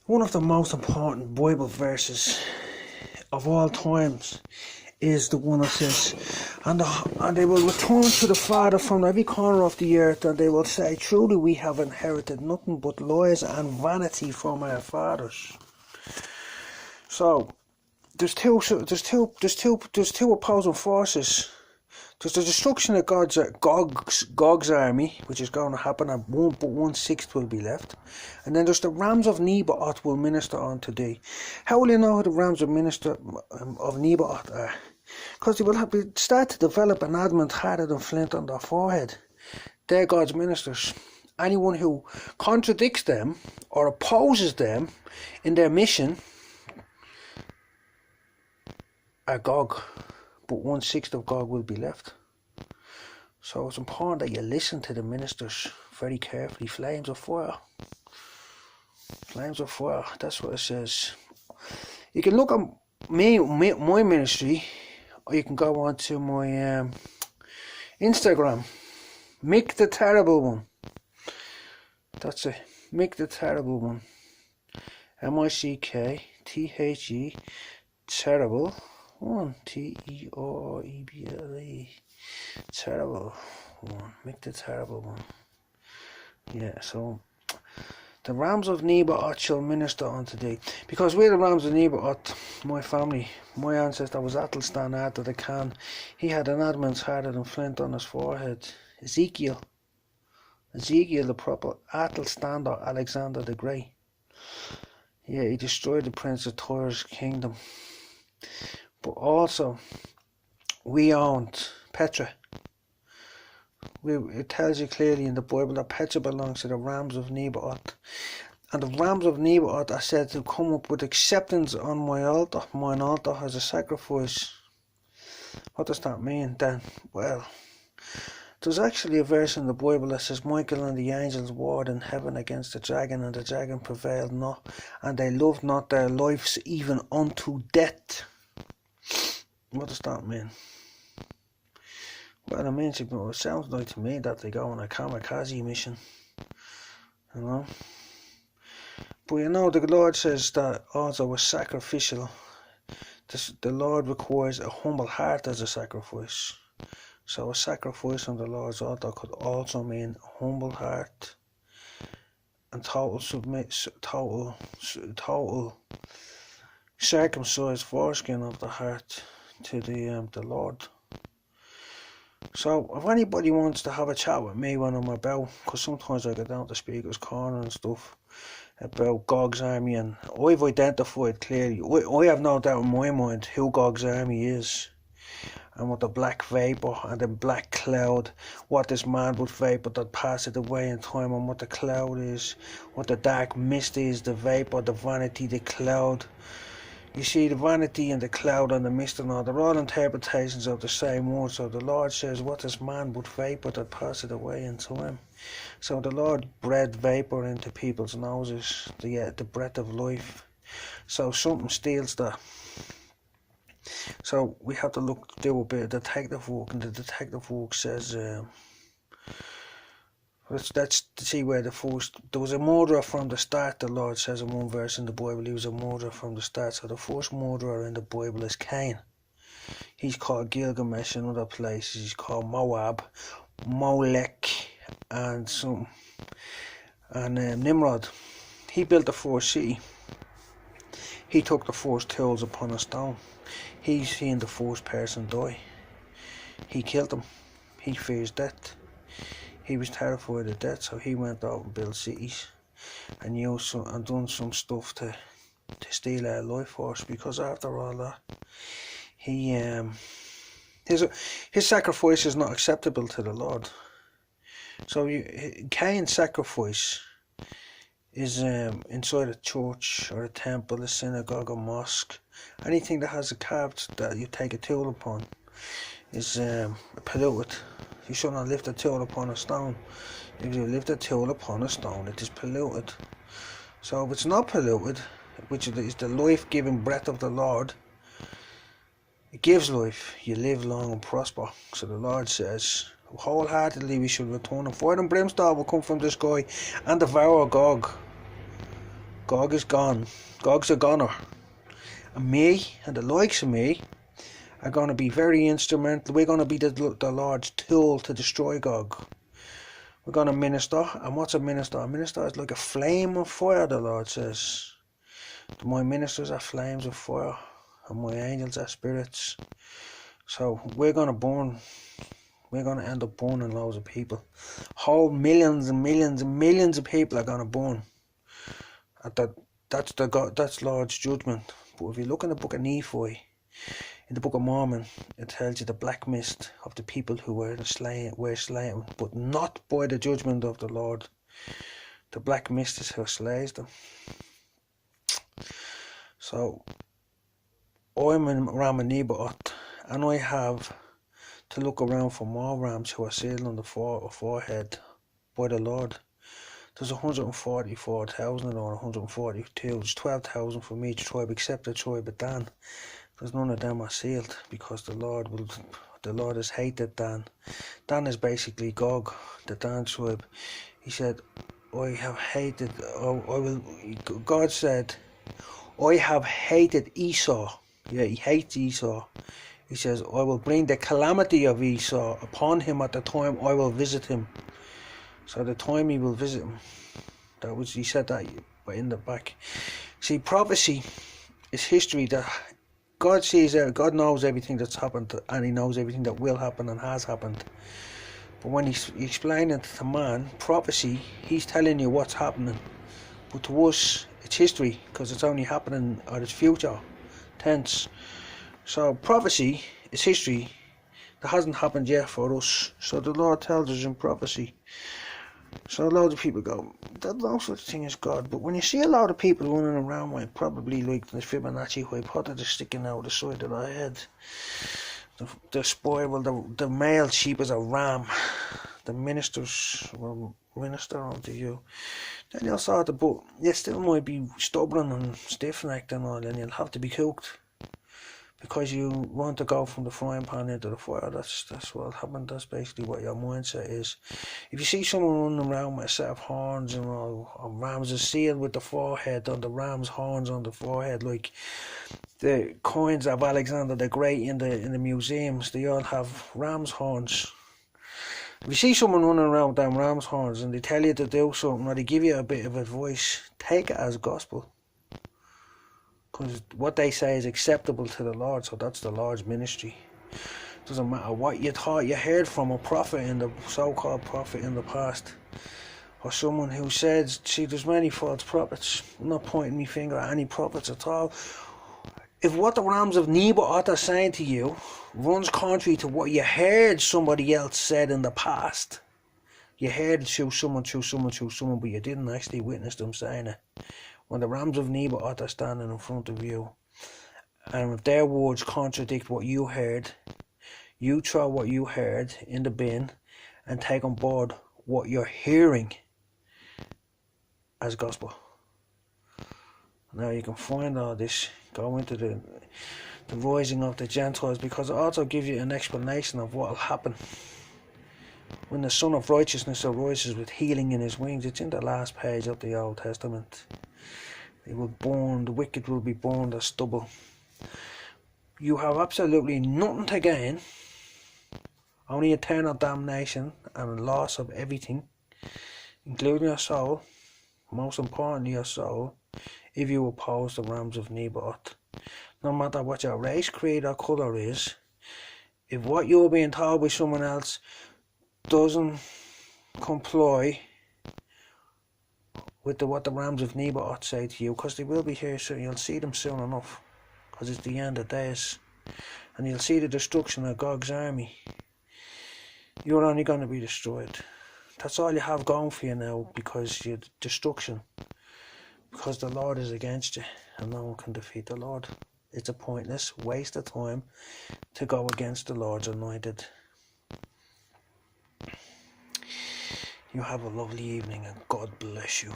One of the most important Bible verses of all times is the one that says, and they will return to the Father from every corner of the earth, and they will say, truly we have inherited nothing but lies and vanity from our fathers. So there's two opposing forces. There's the destruction of Gog's army, which is going to happen, and 1/6 will be left. And then there's the Rams of Nebaioth will minister unto thee. How will you know who the Rams of Nebaioth are? Because they will start to develop an adamant harder than flint on their forehead. They're God's ministers. Anyone who contradicts them or opposes them in their mission are Gog. But 1/6 of God will be left. So it's important that you listen to the ministers very carefully. Flames of fire. Flames of fire. That's what it says. You can look at my ministry, or you can go on to my Instagram. Mick the Terrible One. That's it. Mick the Terrible One. MICKTHE Terrible. One TEREBLE. Terrible one. Make the terrible one. Yeah, so the Rams of Nebaioth shall minister unto thee. Because we're the Rams of Nebaioth, my family, my ancestor was Athelstan after the Khan. He had an adamant's harder than flint on his forehead. Ezekiel the proper Athelstan or Alexander the Great. Yeah, he destroyed the Prince of Tyre's kingdom. But also, we owned Petra. It tells you clearly in the Bible that Petra belongs to the Rams of Nebaioth. And the Rams of Nebaioth are said to come up with acceptance on mine altar as a sacrifice. What does that mean then? Well, there's actually a verse in the Bible that says, Michael and the angels warred in heaven against the dragon, and the dragon prevailed not, and they loved not their lives even unto death. What does that mean? Well, it sounds like to me that they go on a kamikaze mission, you know. But you know, the Lord says that also a sacrificial. The Lord requires a humble heart as a sacrifice. So a sacrifice on the Lord's altar could also mean a humble heart and total circumcised foreskin of the heart to the Lord. So if anybody wants to have a chat with me when I'm about, because sometimes I go down to Speaker's Corner and stuff about Gog's army, and I've identified clearly, I have no doubt in my mind who Gog's army is, and what the black vapour and the black cloud, what this man with vapour that passeth away in time, and what the cloud is, what the dark mist is, the vapour, the vanity, the cloud. You see, the vanity and the cloud and the mist and all, they're all interpretations of the same word. So the Lord says, what is man but vapour that passeth away in time? So the Lord breathed vapour into people's noses, the breath of life. So something steals that. So we have to do a bit of detective work, and the detective work says, let's see where there was a murderer from the start. The Lord says in one verse in the Bible, he was a murderer from the start. So the first murderer in the Bible is Cain. He's called Gilgamesh in other places. He's called Moab, Molech, and Nimrod. He built the first city. He took the first tools upon a stone. He's seen the first person die. He killed him. He fears death. He was terrified of death, so he went out and built cities and done some stuff to steal our life force. Because after all that, his sacrifice is not acceptable to the Lord. So Cain's sacrifice is inside a church or a temple, a synagogue, a mosque. Anything that has a carved that you take a tool upon is polluted. You should not lift a tool upon a stone. If you lift a tool upon a stone, it is polluted. So if it's not polluted, which is the life-giving breath of the Lord, it gives life. You live long and prosper. So the Lord says, wholeheartedly we should return, and fire and brimstone will come from the sky and devour Gog. Gog is gone. Gog's a goner. And me, and the likes of me, are going to be very instrumental. We're going to be the Lord's tool to destroy Gog. We're going to minister. And what's a minister? A minister is like a flame of fire, the Lord says. My ministers are flames of fire, and my angels are spirits. So we're going to burn. We're going to end up burning loads of people. Whole millions and millions and millions of people are going to burn. That's Lord's judgment. But if you look in the book of Nephi, in the book of Mormon, it tells you the black mist of the people who were slain, but not by the judgment of the Lord. The black mist is who slays them. So I'm in Ram and Nebaioth, and I have to look around for more rams who are sealed on the forehead by the Lord. There's 144,000 or 142. There's 12,000 from each tribe except the tribe of Dan. There's none of them are sealed because the Lord has hated Dan. Dan is basically Gog, the Dan tribe. He said, God said, I have hated Esau. Yeah, he hates Esau. He says, I will bring the calamity of Esau upon him at the time I will visit him. So the time he will visit him, he said that in the back. See, prophecy is history that God sees, God knows everything that's happened, and he knows everything that will happen and has happened. But when he's explaining to man, prophecy, he's telling you what's happening. But to us, it's history, because it's only happening, or it's future tense. So prophecy is history that hasn't happened yet for us. So the Lord tells us in prophecy. So a lot of people go, there's no such thing as God. But when you see a lot of people running around with probably like the Fibonacci hypothesis sticking out the side of their head, the spiral, the male sheep is a ram, the ministers will minister unto you, then you'll sort of, but you still might be stubborn and stiff-necked and all, and you'll have to be cooked. Because you want to go from the frying pan into the fire. That's what happened. That's basically what your mindset is. If you see someone running around with a set of horns and rams are sealed with the forehead, on the ram's horns on the forehead, like the coins of Alexander the Great in the museums, they all have ram's horns. If you see someone running around with them ram's horns and they tell you to do something or they give you a bit of advice, take it as gospel. Because what they say is acceptable to the Lord, so that's the Lord's ministry. Doesn't matter what you thought you heard from a prophet, in the so-called prophet in the past, or someone who said, see, there's many false prophets. I'm not pointing my finger at any prophets at all. If what the Rams of Nebaioth are saying to you runs contrary to what you heard somebody else said in the past, you heard it through someone, but you didn't actually witness them saying it. When the Rams of Nebaioth are standing in front of you, and if their words contradict what you heard, you throw what you heard in the bin and take on board what you're hearing as gospel. Now you can find all this, go into the rising of the Gentiles, because it also gives you an explanation of what will happen when the Son of Righteousness arises with healing in his wings. It's in the last page of the Old Testament. They will burn, the wicked will be burned as stubble. You have absolutely nothing to gain, only eternal damnation and loss of everything, including your soul, most importantly your soul, if you oppose the Rams of Nebaioth. No matter what your race, creed or colour is, if what you're being told by someone else doesn't comply with what the Rams of Nebaioth say to you, because they will be here soon, you'll see them soon enough, because it's the end of days, and you'll see the destruction of Gog's army. You're only going to be destroyed. That's all you have going for you now, because you're destruction, because the Lord is against you, and no one can defeat the Lord. It's a pointless waste of time to go against the Lord's anointed. You have a lovely evening, and God bless you.